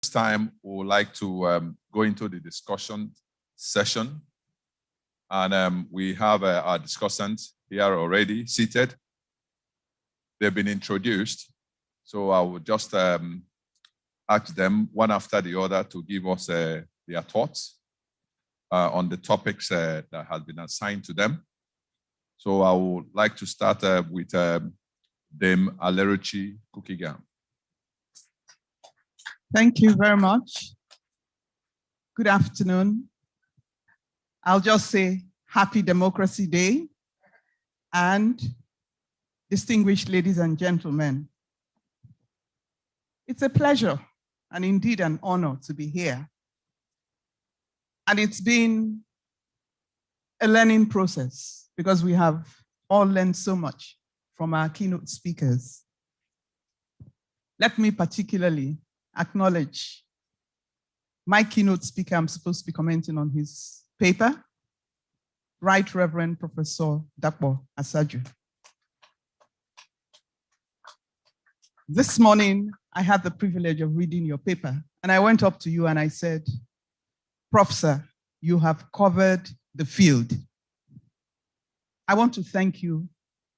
This time, we would like to go into the discussion session. And we have our discussants here already seated. They've been introduced. So I will just ask them one after the other to give us their thoughts on the topics that have been assigned to them. So I would like to start with Dame Aleruchi Kukigan. Thank you very much. Good afternoon. I'll just say Happy Democracy Day and distinguished ladies and gentlemen. It's a pleasure and indeed an honor to be here. And it's been a learning process because we have all learned so much from our keynote speakers. Let me particularly acknowledge my keynote speaker. I'm supposed to be commenting on his paper, Right Reverend Professor Dapo Asaju. This morning, I had the privilege of reading your paper, and I went up to you and I said, Prof. Sir, you have covered the field. I want to thank you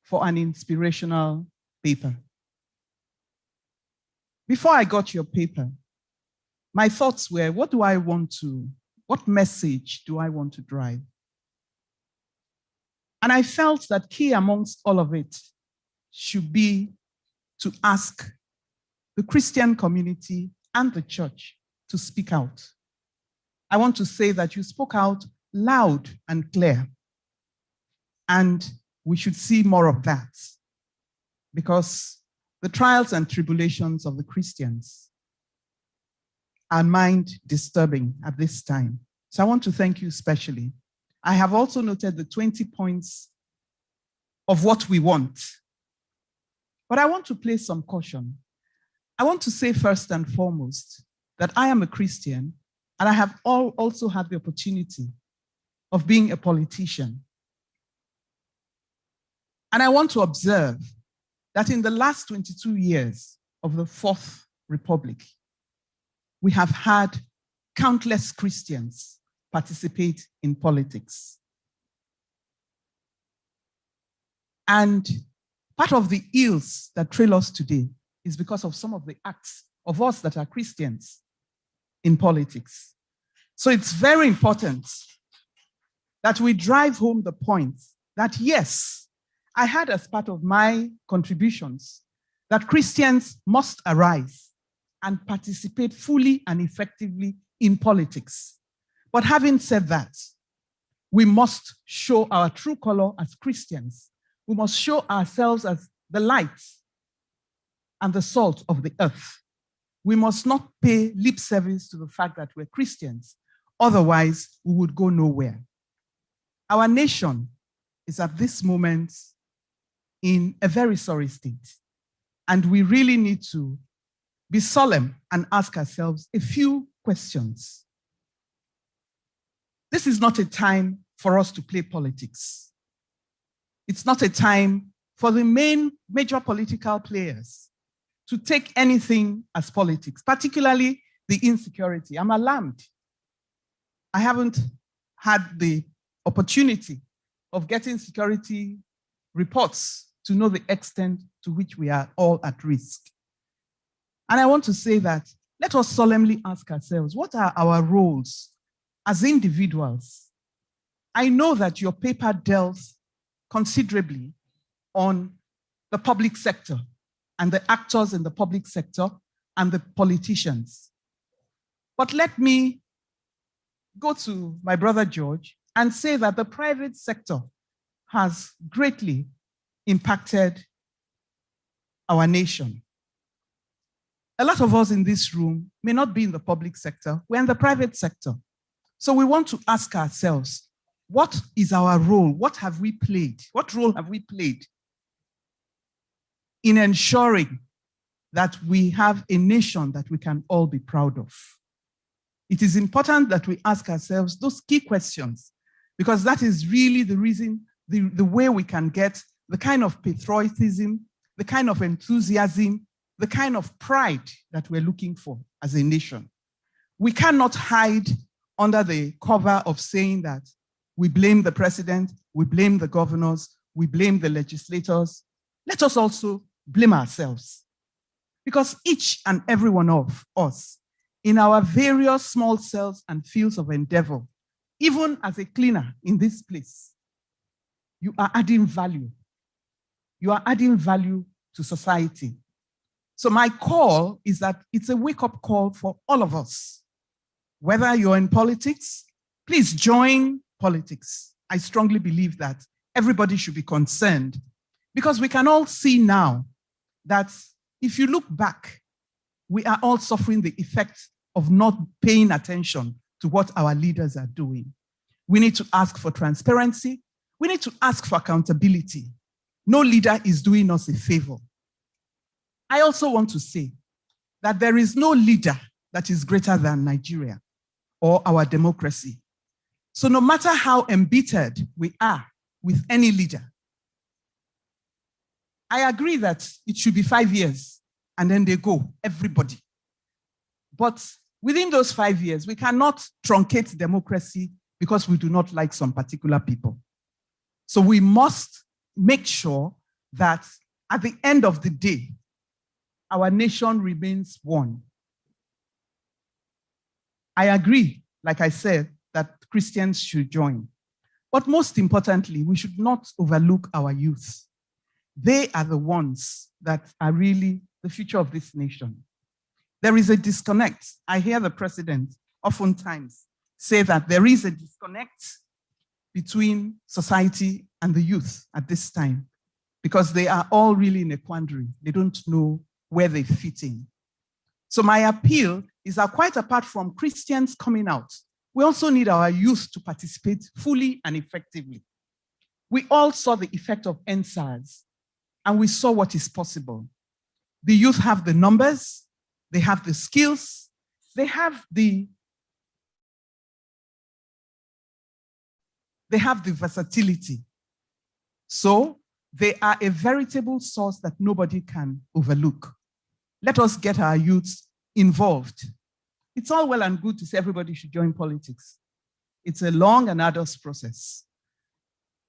for an inspirational paper. Before I got your paper, my thoughts were, what message do I want to drive? And I felt that key amongst all of it should be to ask the Christian community and the church to speak out. I want to say that you spoke out loud and clear, and we should see more of that, because the trials and tribulations of the Christians are mind-disturbing at this time. So I want to thank you especially. I have also noted the 20 points of what we want. But I want to place some caution. I want to say first and foremost that I am a Christian, and I have also had the opportunity of being a politician. And I want to observe that in the last 22 years of the Fourth Republic, we have had countless Christians participate in politics. And part of the ills that trail us today is because of some of the acts of us that are Christians in politics. So it's very important that we drive home the point that, yes, I had as part of my contributions that Christians must arise and participate fully and effectively in politics. But having said that, we must show our true color as Christians. We must show ourselves as the light and the salt of the earth. We must not pay lip service to the fact that we're Christians. Otherwise, we would go nowhere. Our nation is at this moment in a very sorry state. And we really need to be solemn and ask ourselves a few questions. This is not a time for us to play politics. It's not a time for the major political players to take anything as politics, particularly the insecurity. I'm alarmed. I haven't had the opportunity of getting security reports to know the extent to which we are all at risk. And I want to say that let us solemnly ask ourselves, what are our roles as individuals? I know that your paper delves considerably on the public sector and the actors in the public sector and the politicians. But let me go to my brother George and say that the private sector has greatly impacted our nation. A lot of us in this room may not be in the public sector, we're in the private sector. So we want to ask ourselves, what is our role? What have we played? What role have we played in ensuring that we have a nation that we can all be proud of? It is important that we ask ourselves those key questions, because that is really the reason, the way we can get the kind of patriotism, the kind of enthusiasm, the kind of pride that we're looking for as a nation. We cannot hide under the cover of saying that we blame the president, we blame the governors, we blame the legislators. Let us also blame ourselves. Because each and every one of us, in our various small cells and fields of endeavor, even as a cleaner in this place, you are adding value. You are adding value to society. So my call is that it's a wake-up call for all of us. Whether you're in politics, please join politics. I strongly believe that everybody should be concerned, because we can all see now that if you look back, we are all suffering the effect of not paying attention to what our leaders are doing. We need to ask for transparency. We need to ask for accountability. No leader is doing us a favor. I also want to say that there is no leader that is greater than Nigeria or our democracy. So no matter how embittered we are with any leader, I agree that it should be 5 years and then they go, everybody. But within those 5 years, we cannot truncate democracy because we do not like some particular people. So we must make sure that at the end of the day, our nation remains one. I agree, like I said, that Christians should join. But most importantly, we should not overlook our youth. They are the ones that are really the future of this nation. There is a disconnect. I hear the president oftentimes say that there is a disconnect between society and the youth at this time, because they are all really in a quandary. They don't know where they fit in. So my appeal is that quite apart from Christians coming out, we also need our youth to participate fully and effectively. We all saw the effect of NSAS, and we saw what is possible. The youth have the numbers, they have the skills, they have the versatility. So they are a veritable source that nobody can overlook. Let us get our youths involved. It's all well and good to say everybody should join politics. It's a long and arduous process.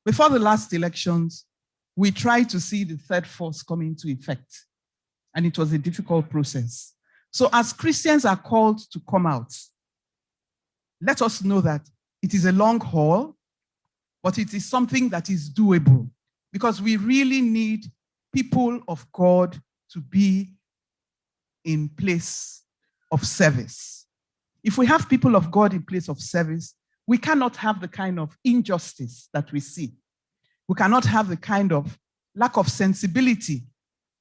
Before the last elections, we tried to see the third force come into effect, and it was a difficult process. So as Christians are called to come out, let us know that it is a long haul, but it is something that is doable, because we really need people of God to be in place of service. If we have people of God in place of service, we cannot have the kind of injustice that we see. We cannot have the kind of lack of sensibility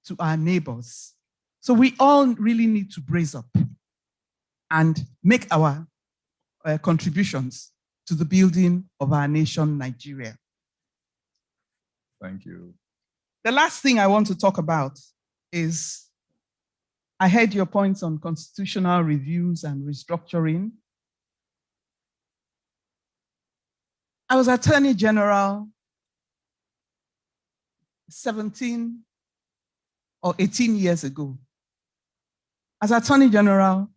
to our neighbors. So we all really need to brace up and make our contributions to the building of our nation, Nigeria. Thank you. The last thing I want to talk about is, I heard your points on constitutional reviews and restructuring. I was Attorney General 17 or 18 years ago. As Attorney General,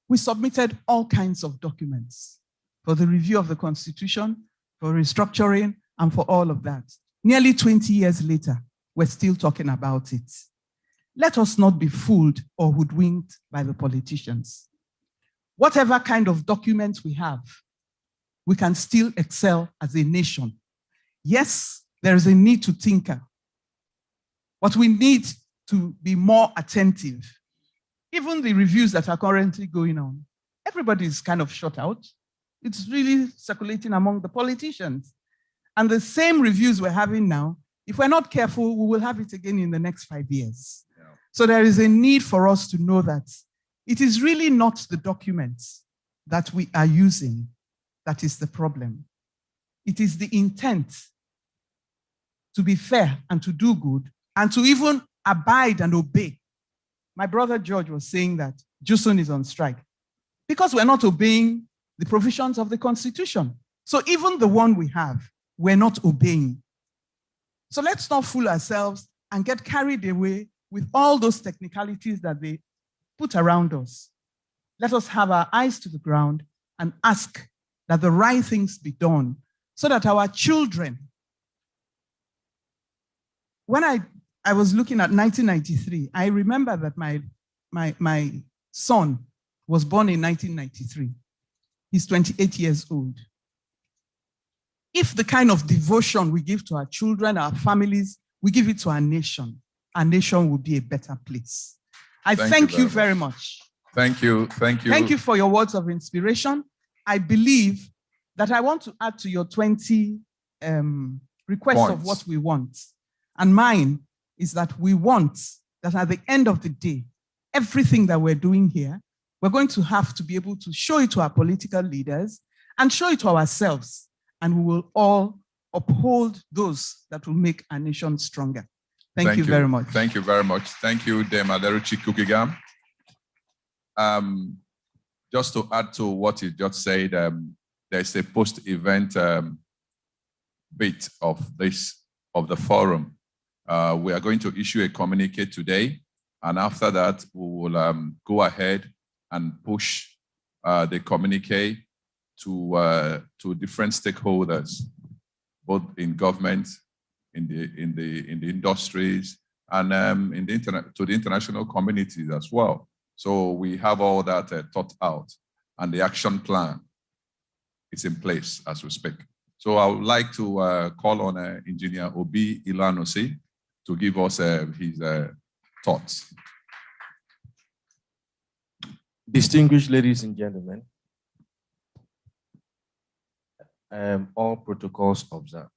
we submitted all kinds of documents for the review of the Constitution, for restructuring, and for all of that. Nearly 20 years later, we're still talking about it. Let us not be fooled or hoodwinked by the politicians. Whatever kind of documents we have, we can still excel as a nation. Yes, there is a need to tinker, but we need to be more attentive. Even the reviews that are currently going on, everybody is kind of shut out. It's really circulating among the politicians. And the same reviews we're having now, if we're not careful, we will have it again in the next 5 years. Yeah. So there is a need for us to know that it is really not the documents that we are using that is the problem. It is the intent to be fair and to do good and to even abide and obey. My brother George was saying that Jusun is on strike because we're not obeying the provisions of the Constitution. So even the one we have, we're not obeying. So let's not fool ourselves and get carried away with all those technicalities that they put around us. let us have our eyes to the ground and ask that the right things be done so that our children, when I was looking at 1993, I remember that my son was born in 1993. He's 28 years old. If the kind of devotion we give to our children, our families, we give it to our nation will be a better place. I thank you very much. Thank you. Thank you. Thank you for your words of inspiration. I believe that I want to add to your 20 requests of what we want. And mine is that we want that at the end of the day, everything that we're doing here, we're going to have to be able to show it to our political leaders and show it to ourselves. And we will all uphold those that will make our nation stronger. Thank you very much. Thank you very much. Thank you, Dame Aderuchi Kukigam. Just to add to what you just said, there's a post-event bit of the forum. We are going to issue a communique today, and after that, we will go ahead and push the communique to different stakeholders, both in government, in the industries, and to the international communities as well. So we have all that thought out, and the action plan is in place as we speak. So I would like to call on Engineer Obi Ilanosi to give us his thoughts. Distinguished ladies and gentlemen, all protocols observed.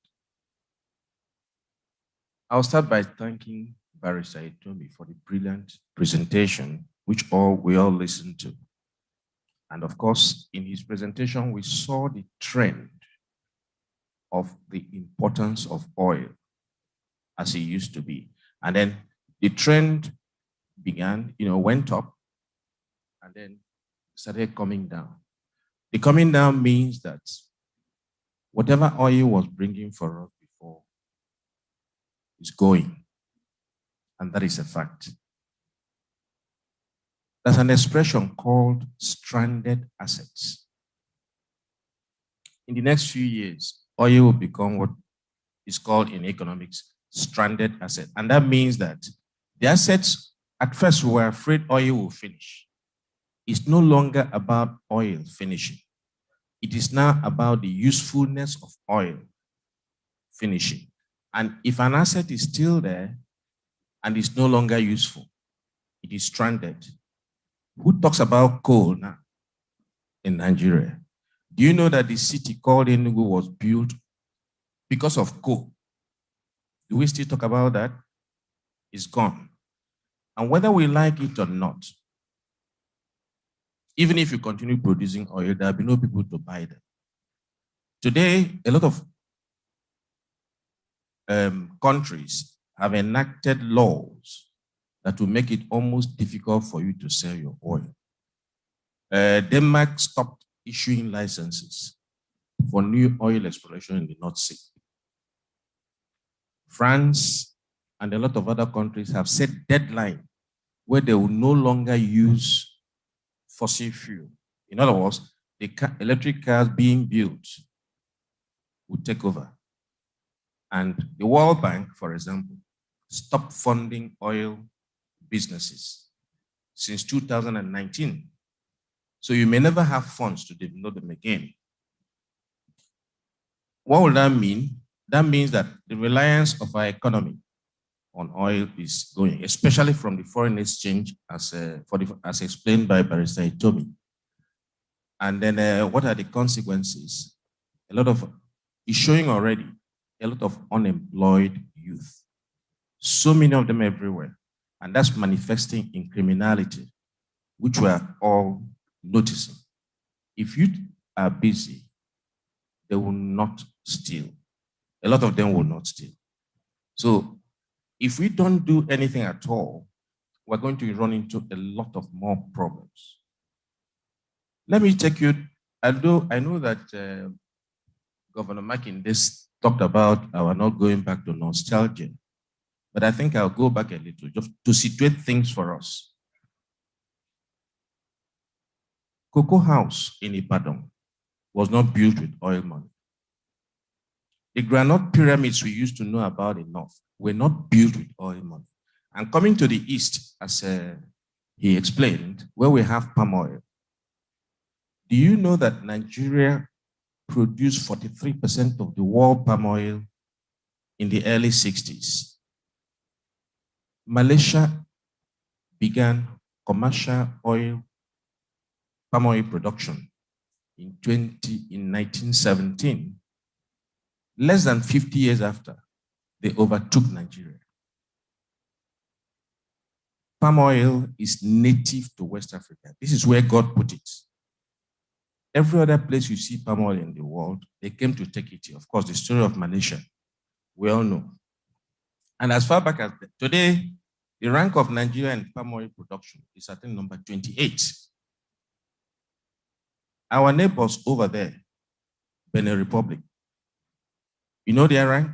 I'll start by thanking Barrister Itomi for the brilliant presentation, which we all listened to. And of course, in his presentation, we saw the trend of the importance of oil as it used to be. And then the trend began, went up and then started coming down. The coming down means that whatever oil was bringing for us before is going. And that is a fact. There's an expression called stranded assets. In the next few years, oil will become what is called in economics stranded asset. And that means that the assets, at first we were afraid oil will finish. It's no longer about oil finishing. It is now about the usefulness of oil finishing. And if an asset is still there and is no longer useful, it is stranded. Who talks about coal now in Nigeria? Do you know that the city called Enugu was built because of coal? Do we still talk about that? It's gone. And whether we like it or not, even if you continue producing oil, there will be no people to buy them. Today, a lot of countries have enacted laws that will make it almost difficult for you to sell your oil. Denmark stopped issuing licenses for new oil exploration in the North Sea. France and a lot of other countries have set deadline where they will no longer use fossil fuel. In other words, the electric cars being built will take over. And the World Bank, for example, stopped funding oil businesses since 2019. So you may never have funds to develop them again. What will that mean? That means that the reliance of our economy on oil is going, especially from the foreign exchange, as explained by Barrister Itomi. And then what are the consequences? It's showing already a lot of unemployed youth. So many of them everywhere. And that's manifesting in criminality, which we are all noticing. If you are busy, they will not steal. A lot of them will not steal. So if we don't do anything at all, we're going to run into a lot of more problems. Let me take you, although I know that Governor Mackinday talked about our not going back to nostalgia, but I think I'll go back a little just to situate things for us. Cocoa House in Ibadan was not built with oil money. The granite pyramids we used to know about in North were not built with oil money. And coming to the East, as he explained, where we have palm oil, do you know that Nigeria produced 43% of the world palm oil in the early 60s? Malaysia began commercial palm oil production in 1917. Less than 50 years after, they overtook Nigeria. Palm oil is native to West Africa. This is where God put it. Every other place you see palm oil in the world, they came to take it here. Of course, the story of Malaysia, we all know. And as far back as today, the rank of Nigeria in palm oil production is at number 28. Our neighbors over there, Benin Republic, you know their rank?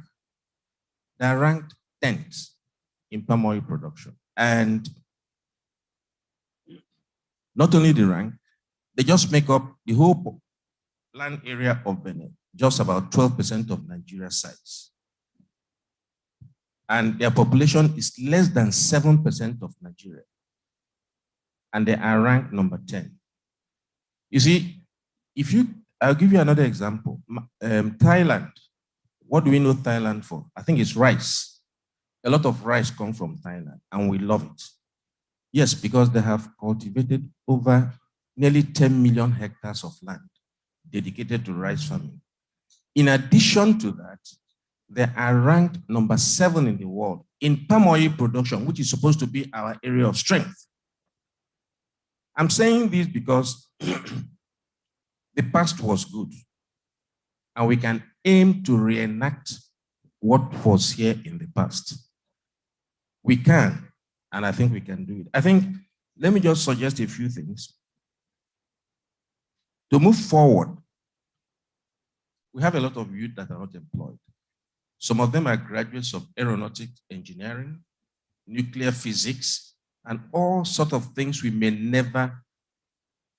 They're ranked 10th in palm oil production. And not only the rank, they just make up the whole land area of Benin, just about 12% of Nigeria's size. And their population is less than 7% of Nigeria. And they are ranked number 10. You see, I'll give you another example. Thailand, what do we know Thailand for? I think it's rice. A lot of rice comes from Thailand, and we love it. Yes, because they have cultivated over nearly 10 million hectares of land dedicated to rice farming. In addition to that, they are ranked number 7 in the world in palm oil production, which is supposed to be our area of strength. I'm saying this because the past was good, and we can aim to reenact what was here in the past. We can, and I think we can do it. Let me just suggest a few things. To move forward, we have a lot of youth that are not employed. Some of them are graduates of aeronautics engineering, nuclear physics, and all sorts of things we may never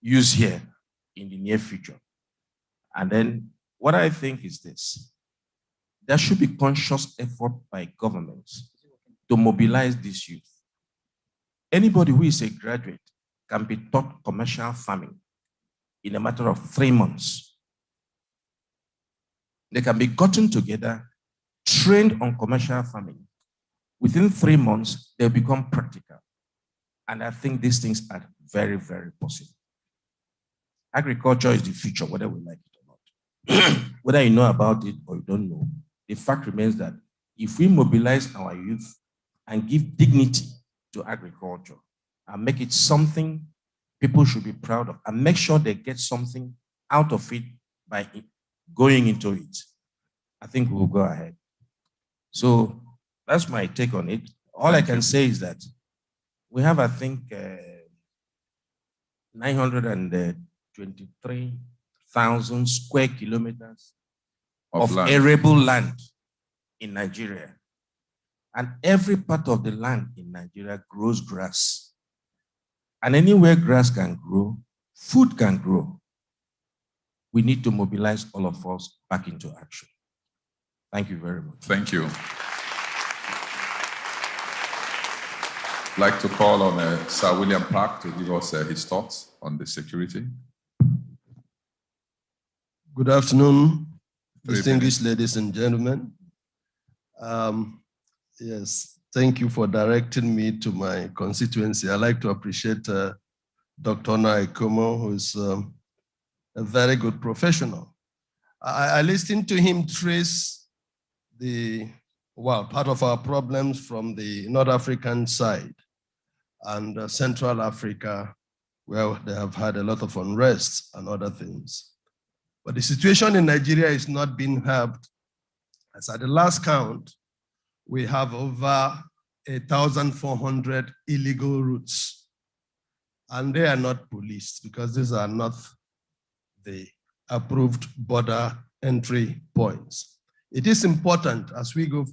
use here in the near future. And then what I think is this: there should be conscious effort by governments to mobilize this youth. Anybody who is a graduate can be taught commercial farming in a matter of 3 months. They can be gotten together, trained on commercial farming. Within 3 months, they'll become practical. And I think these things are very, very possible. Agriculture is the future, whether we like it or not. Whether you know about it or you don't know, the fact remains that if we mobilize our youth and give dignity to agriculture and make it something people should be proud of, and make sure they get something out of it by going into it, I think we'll go ahead. So that's my take on it. All I can say is that we have, I think, 923,000 square kilometers of arable land in Nigeria. And every part of the land in Nigeria grows grass. And anywhere grass can grow, food can grow. We need to mobilize all of us back into action. Thank you very much. Thank you. I'd like to call on Sir William Park to give us his thoughts on the security. Good afternoon, distinguished ladies and gentlemen. Yes, thank you for directing me to my constituency. I'd like to appreciate Dr. Naikomo, who is a very good professional. I listened to him trace part of our problems from the North African side and Central Africa, where they have had a lot of unrest and other things. But the situation in Nigeria is not being helped. As at the last count, we have over 1,400 illegal routes, and they are not policed because these are not the approved border entry points. It is important as we go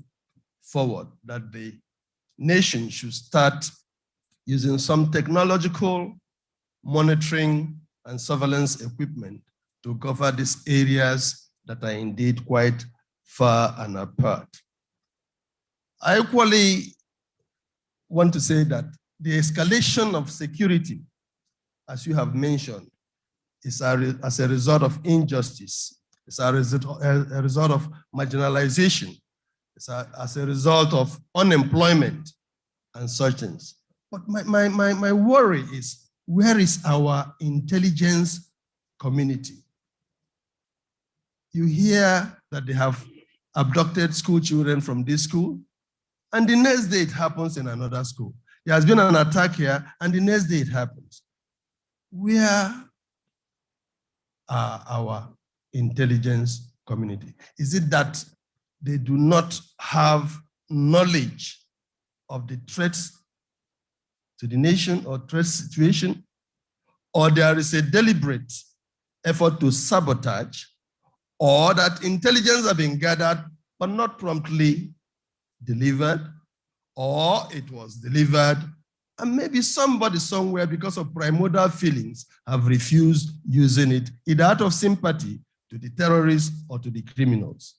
forward that the nation should start using some technological monitoring and surveillance equipment to cover these areas that are indeed quite far and apart. I equally want to say that the escalation of security, as you have mentioned, is as a result of injustice. It's a result of marginalization. It's as a result of unemployment and such things. But my worry is, where is our intelligence community? You hear that they have abducted school children from this school, and the next day it happens in another school. There has been an attack here, and the next day it happens. Where are our intelligence community? Is it that they do not have knowledge of the threats to the nation or threat situation, or there is a deliberate effort to sabotage, or that intelligence have been gathered but not promptly delivered, or it was delivered and maybe somebody somewhere, because of primordial feelings, have refused using it, either out of sympathy to the terrorists or to the criminals.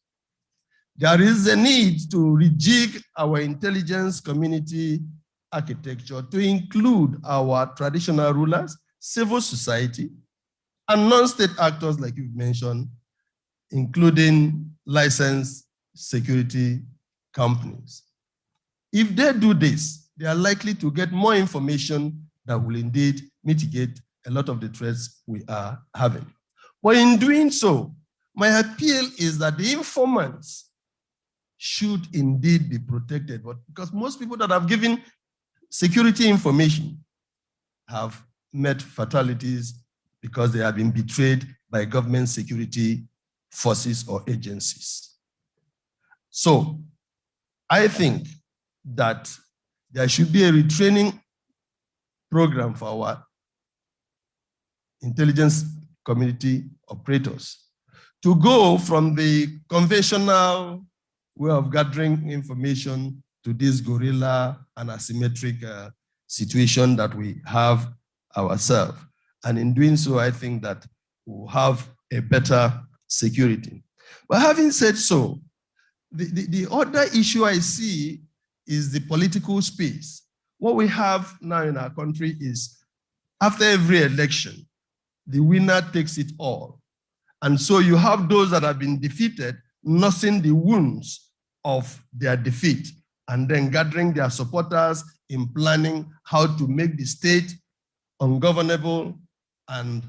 There is a need to rejig our intelligence community architecture to include our traditional rulers, civil society, and non-state actors like you've mentioned, including licensed security companies. If they do this, they are likely to get more information that will indeed mitigate a lot of the threats we are having. But in doing so, my appeal is that the informants should indeed be protected, but because most people that have given security information have met fatalities because they have been betrayed by government security forces or agencies. So I think that there should be a retraining program for our intelligence community operators to go from the conventional way of gathering information to this guerrilla and asymmetric situation that we have ourselves. And in doing so, I think that we'll have a better security. But having said so, the other issue I see is the political space. What we have now in our country is, after every election, the winner takes it all. And so you have those that have been defeated nursing the wounds of their defeat and then gathering their supporters in planning how to make the state ungovernable, and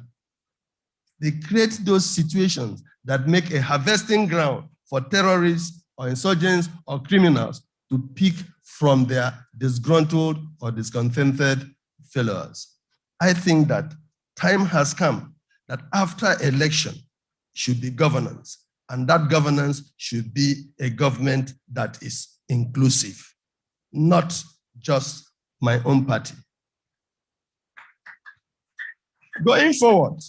they create those situations that make a harvesting ground for terrorists or insurgents or criminals to pick from their disgruntled or discontented fellows. I think that time has come that after election should be governance, and that governance should be a government that is inclusive, not just my own party. Going forward,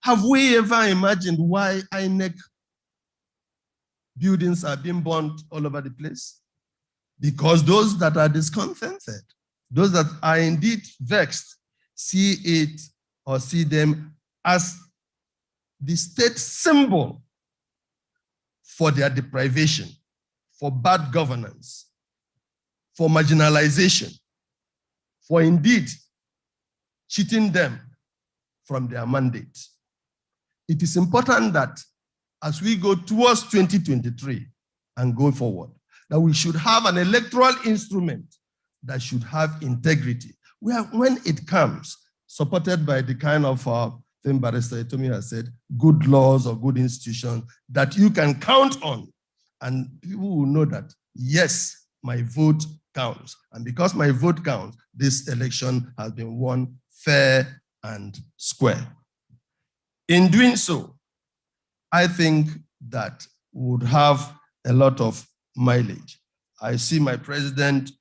have we ever imagined why INEC buildings are being burnt all over the place? Because those that are discontented, those that are indeed vexed, see it or see them as the state symbol for their deprivation, for bad governance, for marginalization, for indeed cheating them from their mandate. It is important that as we go towards 2023 and go forward, that we should have an electoral instrument that should have integrity, where when it comes, supported by the kind of thing Barrister Itomi has said, good laws or good institutions that you can count on, and people will know that, yes, my vote counts. And because my vote counts, this election has been won fair and square. In doing so, I think that we would have a lot of mileage. I see my president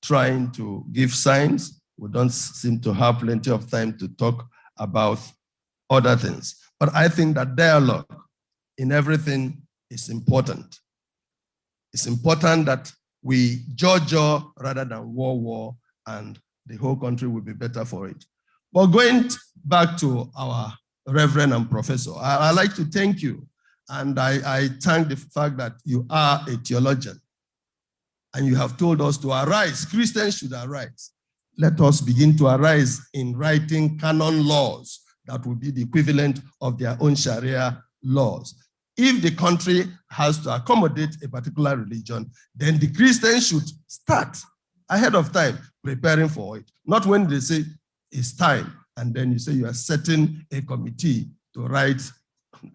trying to give signs. We don't seem to have plenty of time to talk about other things. But I think that dialogue in everything is important. It's important that we jaw rather than war, and the whole country will be better for it. But going back to our Reverend and Professor, I'd like to thank you. And I thank the fact that you are a theologian. And you have told us to arise. Christians should arise. Let us begin to arise in writing canon laws that will be the equivalent of their own Sharia laws. If the country has to accommodate a particular religion, then the Christians should start ahead of time preparing for it. Not when they say it's time, and then you say you are setting a committee to write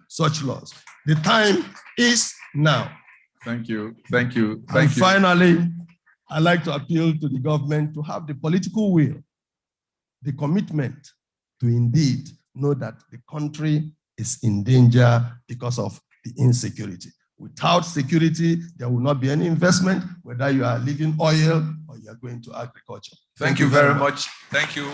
such laws. The time is now. Thank you. Thank you. Thank you. Finally, I'd like to appeal to the government to have the political will, the commitment to indeed know that the country is in danger because of the insecurity. Without security, there will not be any investment, whether you are leaving oil or you are going to agriculture. Thank you very much. Thank you.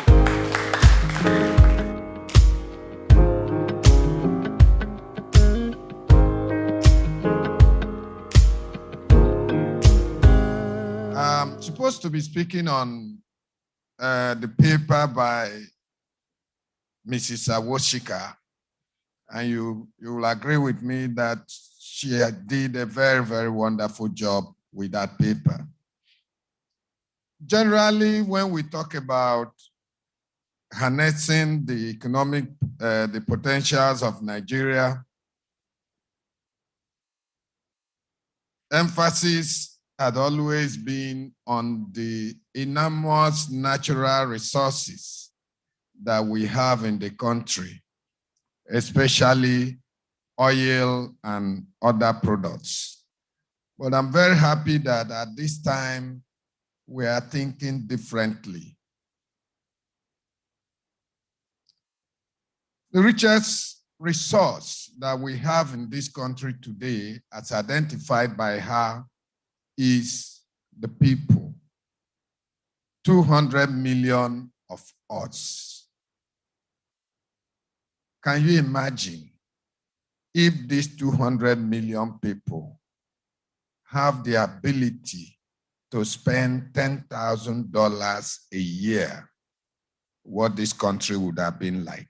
I'm supposed to be speaking on the paper by Mrs. Awoshika, and you will agree with me that she did a very, very wonderful job with that paper. Generally, when we talk about harnessing the economic, the potentials of Nigeria, emphasis had always been on the enormous natural resources that we have in the country, especially oil and other products. But I'm very happy that at this time, we are thinking differently. The richest resource that we have in this country today, as identified by her, is the people. 200 million of us. Can you imagine if these 200 million people have the ability to spend $10,000 a year, what this country would have been like?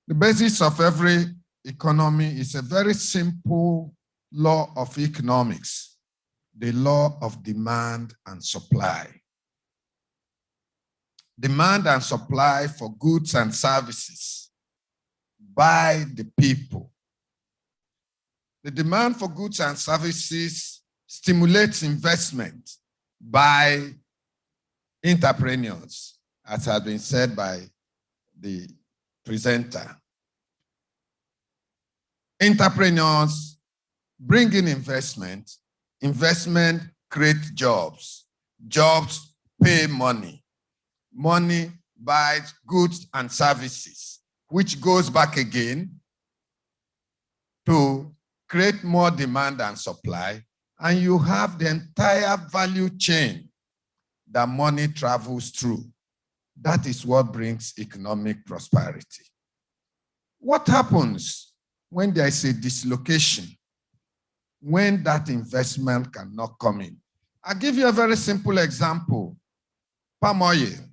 The basis of every economy is a very simple law of economics, the law of demand and supply. Demand and supply for goods and services by the people. The demand for goods and services stimulates investment by entrepreneurs, as has been said by the presenter. Entrepreneurs bring in investment, investment creates jobs, jobs pay money, money buys goods and services, which goes back again to create more demand and supply, and you have the entire value chain that money travels through. That is what brings economic prosperity. What happens when there is a dislocation, when that investment cannot come in? I'll give you a very simple example. Palm oil.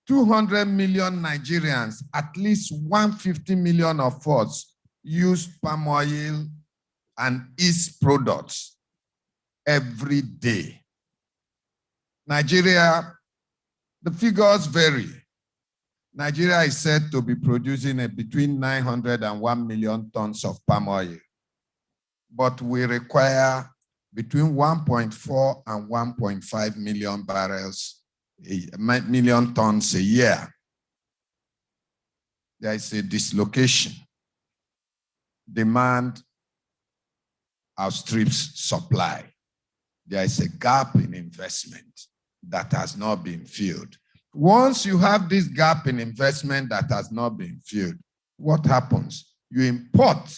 200 million Nigerians, at least 150 million of us use palm oil and its products every day. Nigeria, the figures vary. Nigeria is said to be producing between 900 and 1 million tons of palm oil, but we require between 1.4 and 1.5 million barrels, million tons a year. There is a dislocation. Demand outstrips supply. There is a gap in investment that has not been filled. Once you have this gap in investment that has not been filled, what happens? You import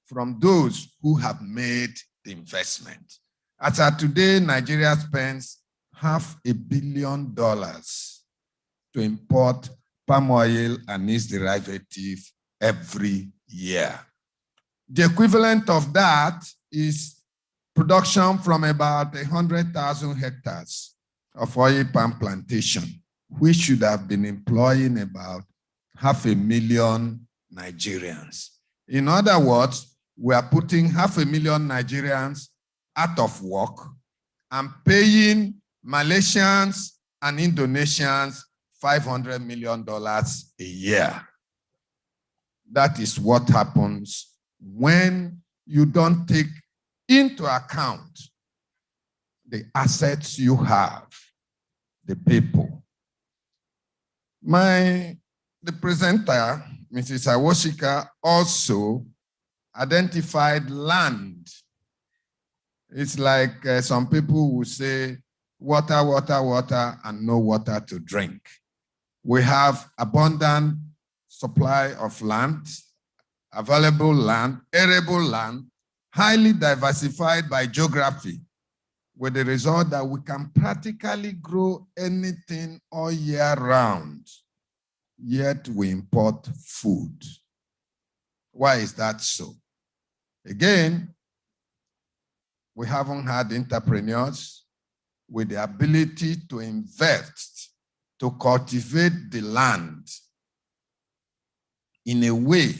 from those who have made the investment. As of today, Nigeria spends $500 million to import palm oil and its derivative every year. The equivalent of that is production from about 100,000 hectares of oil palm plantation we should have been employing about 500,000 Nigerians. In other words, we are putting 500,000 Nigerians out of work and paying Malaysians and Indonesians $500 million a year. That is what happens when you don't take into account the assets you have, the people. The presenter, Mrs. Awoshika, also identified land. It's like some people will say, water, water, water, and no water to drink. We have abundant supply of land, available land, arable land, highly diversified by geography, with the result that we can practically grow anything all year round, yet we import food. Why is that so? Again, we haven't had entrepreneurs with the ability to invest, to cultivate the land in a way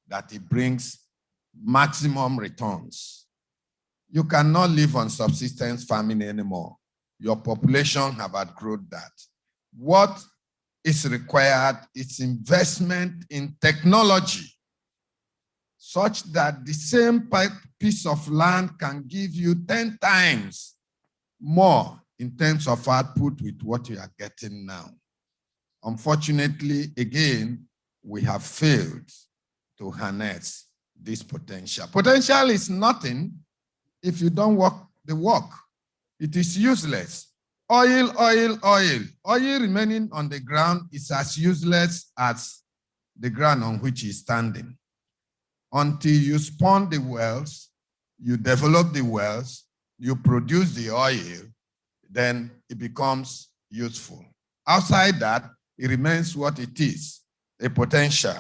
that it brings maximum returns. You cannot live on subsistence farming anymore. Your population have outgrown that. What is required is investment in technology, such that the same piece of land can give you 10 times more in terms of output with what you are getting now. Unfortunately, again, we have failed to harness this potential. Potential is nothing if you don't work the work. It is useless. Oil, oil, oil. Oil remaining on the ground is as useless as the ground on which it's standing. Until you spawn the wells, you develop the wells, you produce the oil, then it becomes useful. Outside that, it remains what it is, a potential.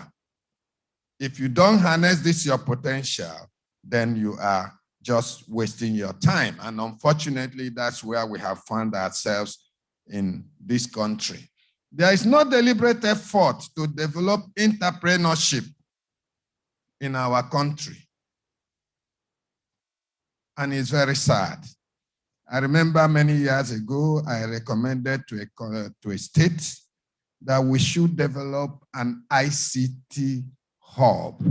If you don't harness this, your potential, then you are just wasting your time. And unfortunately, that's where we have found ourselves in this country. There is no deliberate effort to develop entrepreneurship in our country. And it's very sad. I remember many years ago, I recommended to a state that we should develop an ICT hub,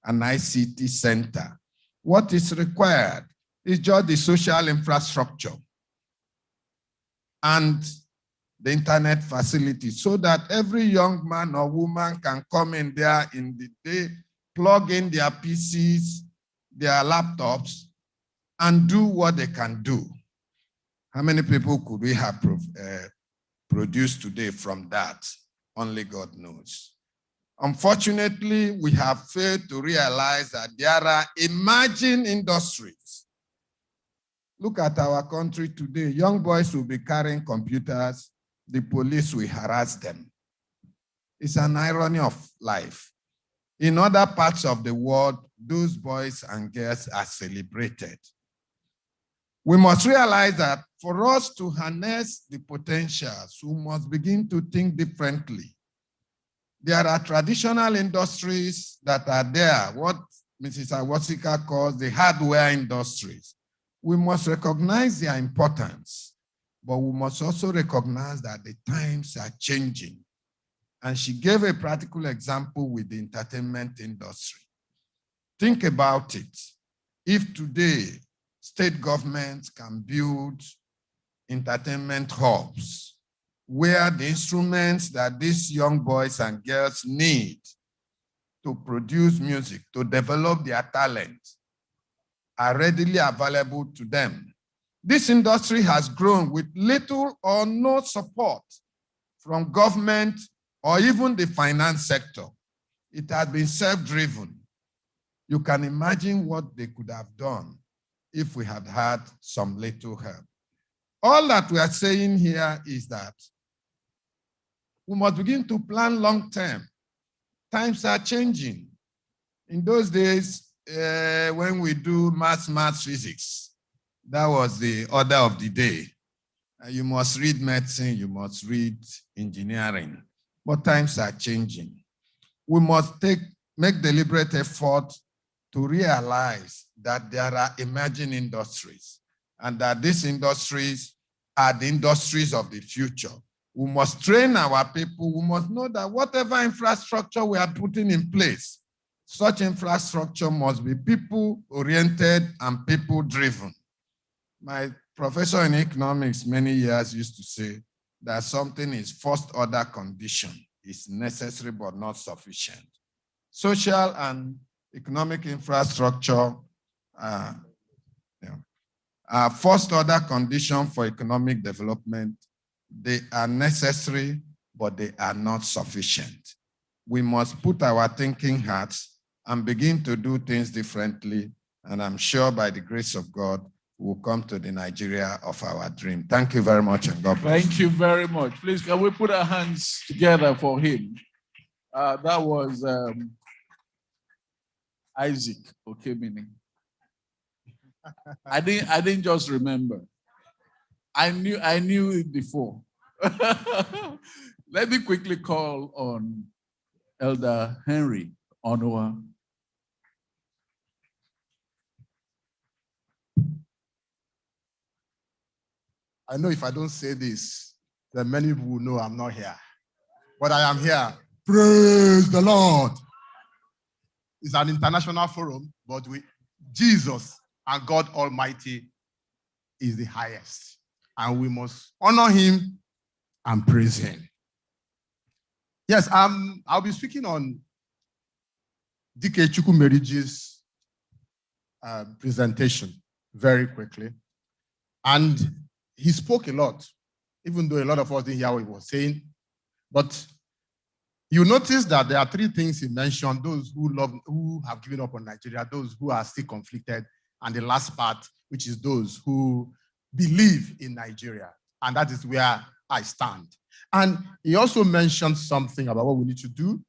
an ICT center. What is required is just the social infrastructure and the internet facility, so that every young man or woman can come in there in the day, plug in their PCs, their laptops, and do what they can do. How many people could we have produced today from that? Only God knows. Unfortunately, we have failed to realize that there are emerging industries. Look at our country today. Young boys will be carrying computers. The police will harass them. It's an irony of life. In other parts of the world, those boys and girls are celebrated. We must realize that for us to harness the potentials, we must begin to think differently. There are traditional industries that are there, what Mrs. Awoshika calls the hardware industries. We must recognize their importance, but we must also recognize that the times are changing. And she gave a practical example with the entertainment industry. Think about it. If today state governments can build entertainment hubs where the instruments that these young boys and girls need to produce music, to develop their talent, are readily available to them. This industry has grown with little or no support from government or even the finance sector. It has been self-driven. You can imagine what they could have done if we had had some little help. All that we are saying here is that we must begin to plan long-term. Times are changing. In those days, when we do maths, physics, that was the order of the day. You must read medicine, you must read engineering, but times are changing. We must make deliberate effort to realize that there are emerging industries and that these industries are the industries of the future. We must train our people. We must know that whatever infrastructure we are putting in place, such infrastructure must be people-oriented and people-driven. My professor in economics many years used to say that something is first-order condition. It's necessary but not sufficient. Social and economic infrastructure are first-order condition for economic development. They are necessary, but they are not sufficient. We must put our thinking hats and begin to do things differently. And I'm sure by the grace of God, we'll come to the Nigeria of our dream. Thank you very much, and God bless. Thank you very much. Please, can we put our hands together for him? That was Isaac Okemini. I didn't just remember. I knew it before. Let me quickly call on Elder Henry Onua. I know if I don't say this, then many people will know I'm not here. But I am here. Praise the Lord. It's an international forum, but Jesus and God Almighty is the highest. And we must honor him and praise him. Yes, I'll be speaking on D.K. Chukwumeriji's presentation very quickly. And he spoke a lot, even though a lot of us didn't hear what he was saying. But you notice that there are three things he mentioned: those who have given up on Nigeria, those who are still conflicted, and the last part, which is those who believe in Nigeria. And that is where I stand. And he also mentioned something about what we need to do: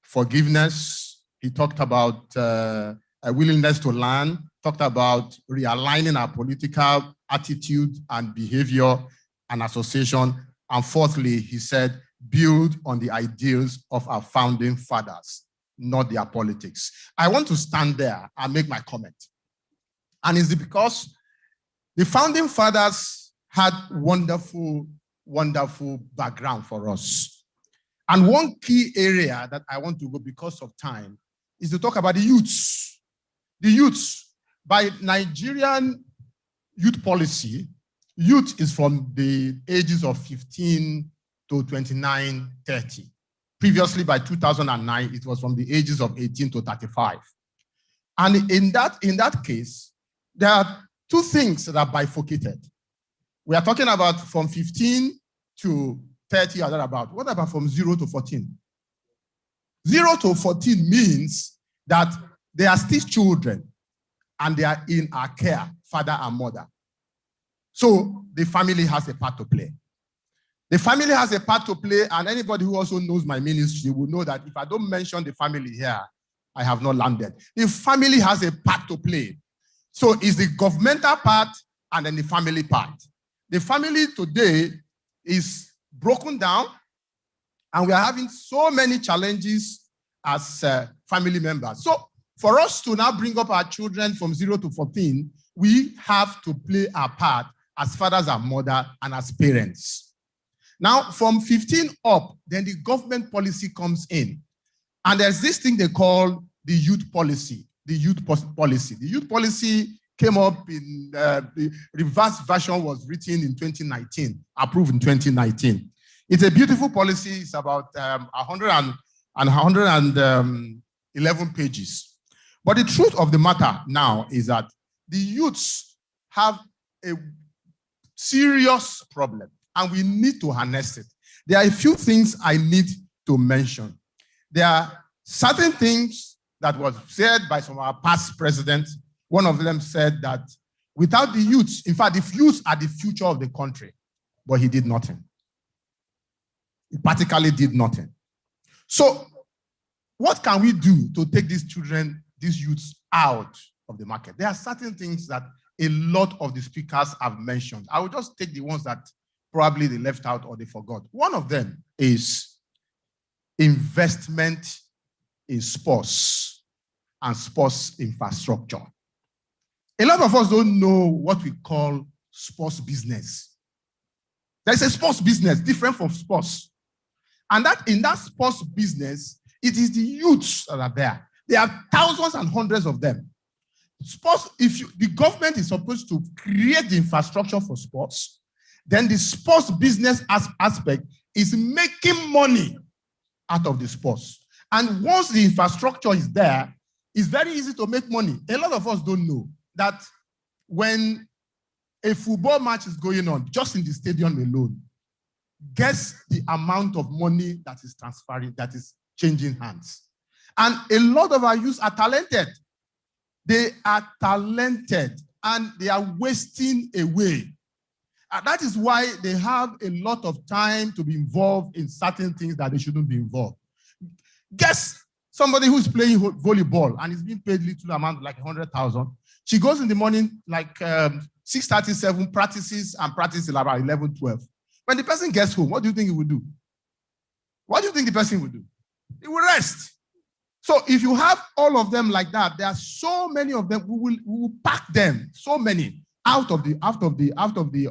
forgiveness. He talked about a willingness to learn, talked about realigning our political attitude and behavior and association. And fourthly, he said, build on the ideals of our founding fathers, not their politics. I want to stand there and make my comment. And it's because the founding fathers had wonderful, wonderful background for us. And one key area that I want to go because of time is to talk about the youths. The youths. By Nigerian youth policy, youth is from the ages of 15 to 29, 30. Previously, by 2009, it was from the ages of 18 to 35. And in that case, there are two things that are bifurcated. We are talking about from 15 to 30 or thereabout. What about from 0 to 14? 0 to 14 means that they are still children and they are in our care, father and mother. So the family has a part to play. The family has a part to play, and anybody who also knows my ministry will know that if I don't mention the family here, I have not landed. The family has a part to play. So it's the governmental part and then the family part. The family today is broken down, and we are having so many challenges as family members. So for us to now bring up our children from 0 to 14, we have to play our part as fathers and mothers and as parents. Now, from 15 up, then the government policy comes in. And there's this thing they call the youth policy. The youth policy. The youth policy came up in the reverse version was written in 2019, approved in 2019. It's a beautiful policy. It's about 111 pages. But the truth of the matter now is that the youths have a serious problem, and we need to harness it. There are a few things I need to mention. There are certain things that was said by some of our past presidents. One of them said that without the youths, in fact, the youths are the future of the country, but he did nothing. He practically did nothing. So what can we do to take these children, these youths out of the market? There are certain things that a lot of the speakers have mentioned. I will just take the ones that probably they left out or they forgot. One of them is investment in sports and sports infrastructure. A lot of us don't know what we call sports business. There's a sports business different from sports. And that in that sports business, it is the youths that are there. There are thousands and hundreds of them. Sports, the government is supposed to create the infrastructure for sports, then the sports business aspect is making money out of the sports. And once the infrastructure is there, it's very easy to make money. A lot of us don't know that when a football match is going on, just in the stadium alone, guess the amount of money that is transferring, that is changing hands. And a lot of our youth are talented. They are talented and they are wasting away. And that is why they have a lot of time to be involved in certain things that they shouldn't be involved. Guess somebody who's playing volleyball and is being paid little amount, like 100,000. She goes in the morning, like 6:37, practices till about 11, 12. When the person gets home, what do you think he will do? What do you think the person will do? He will rest. So if you have all of them like that, there are so many of them, we will pack them, so many, out of the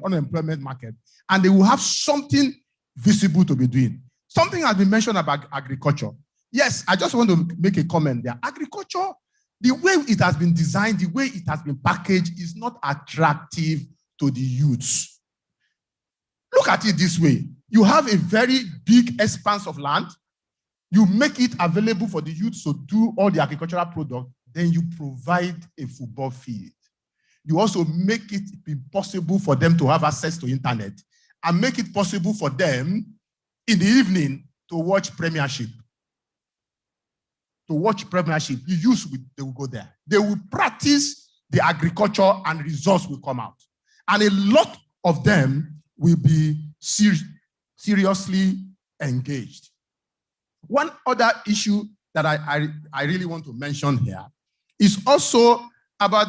unemployment market, and they will have something visible to be doing. Something has been mentioned about agriculture. Yes, I just want to make a comment there. Agriculture, the way it has been designed, the way it has been packaged is not attractive to the youths. Look at it this way. You have a very big expanse of land. You make it available for the youths to do all the agricultural products. Then you provide a football field. You also make it possible for them to have access to internet and make it possible for them in the evening to watch Premiership. To watch Premiership, the youth, they will go there. They will practice the agriculture and results will come out. And a lot of them will be seriously engaged. One other issue that I really want to mention here is also about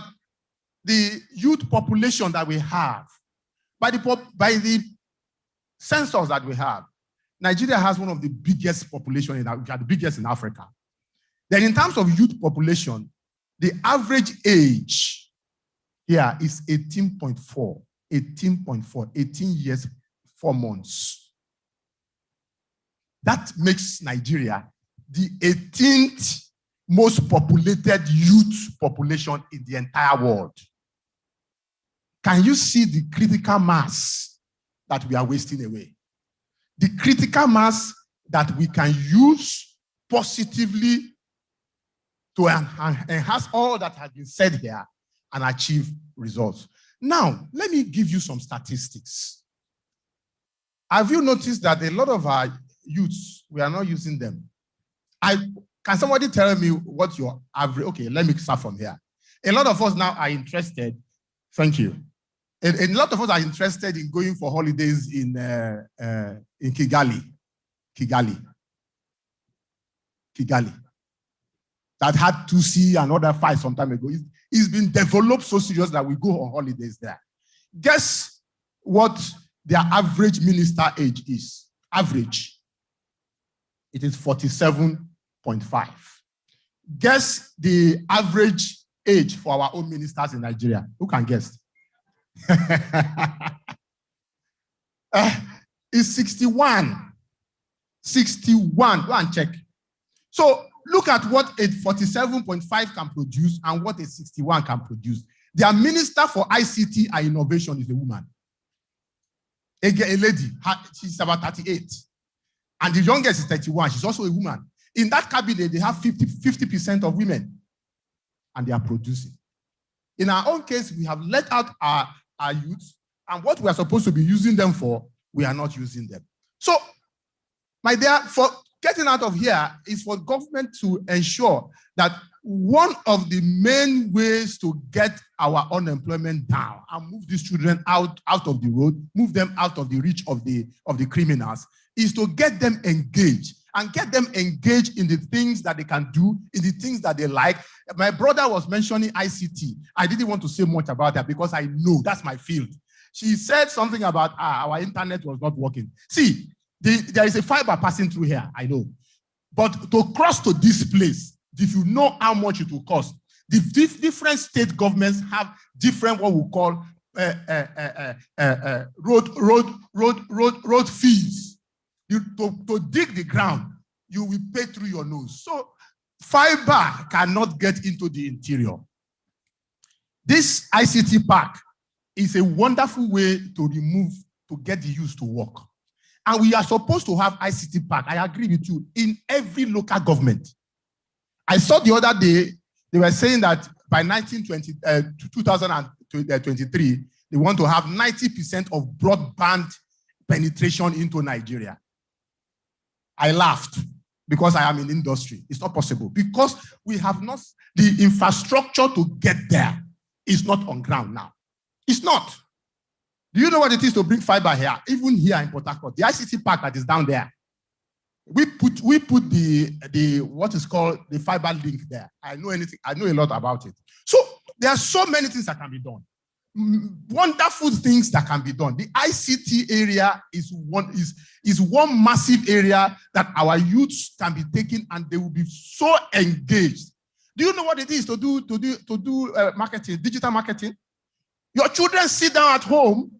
the youth population that we have. By the census that we have, Nigeria has one of the biggest population, we are the biggest in Africa. Then in terms of youth population, the average age here is 18.4, 18 years, 4 months. That makes Nigeria the 18th most populated youth population in the entire world. Can you see the critical mass that we are wasting away? The critical mass that we can use positively to enhance all that has been said here and achieve results. Now, let me give you some statistics. Have you noticed that a lot of our youths, we are not using them? Can somebody tell me what your average? Okay, let me start from here. A lot of us now are interested. Thank you. A lot of us are interested in going for holidays in Kigali. That had 2C and other fights some time ago. It's been developed so serious that we go on holidays there. Guess what their average minister age is? Average. It is 47.5. Guess the average age for our own ministers in Nigeria. Who can guess? It's 61. 61. Go and check. So look at what a 47.5 can produce and what a 61 can produce. Their minister for ICT and innovation is a woman. A lady. She's about 38. And the youngest is 31. She's also a woman. In that cabinet, they have 50% of women. And they are producing. In our own case, we have let out our youth, and what we are supposed to be using them for, we are not using them. So, my dear, for getting out of here is for government to ensure that one of the main ways to get our unemployment down and move these children out of the road, move them out of the reach of the criminals, is to get them engaged and get them engaged in the things that they can do, in the things that they like. My brother was mentioning ICT. I didn't want to say much about that because I know that's my field. she said something about our internet was not working. See, there is a fiber passing through here, I know. But to cross to this place, if you know how much it will cost, the different state governments have different what we call road fees. To dig the ground, you will pay through your nose. So fiber cannot get into the interior. This ICT park is a wonderful way to get the youth to work. And we are supposed to have ICT park, I agree with you, in every local government. I saw the other day, they were saying that by 2023, they want to have 90% of broadband penetration into Nigeria. I laughed because I am in industry. It's not possible because we have not, the infrastructure to get there is not on ground now. It's not. Do you know what it is to bring fiber here? Even here in Port Harcourt, the ICT park that is down there, we put the what is called the fiber link there. I know a lot about it. So there are so many things that can be done. Wonderful things that can be done. The ICT area is one massive area that our youths can be taken and they will be so engaged. Do you know what it is to do marketing, digital marketing? Your children sit down at home,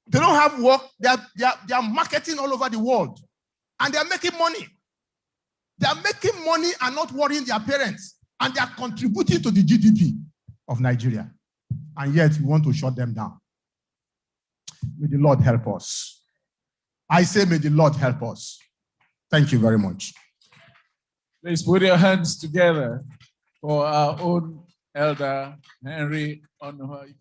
they don't have work, they are marketing all over the world, and they are making money. They are making money and not worrying their parents, and they are contributing to the GDP of Nigeria. And yet we want to shut them down. May the Lord help us. I say, may the Lord help us. Thank you very much. Please put your hands together for our own Elder Henry Onuha.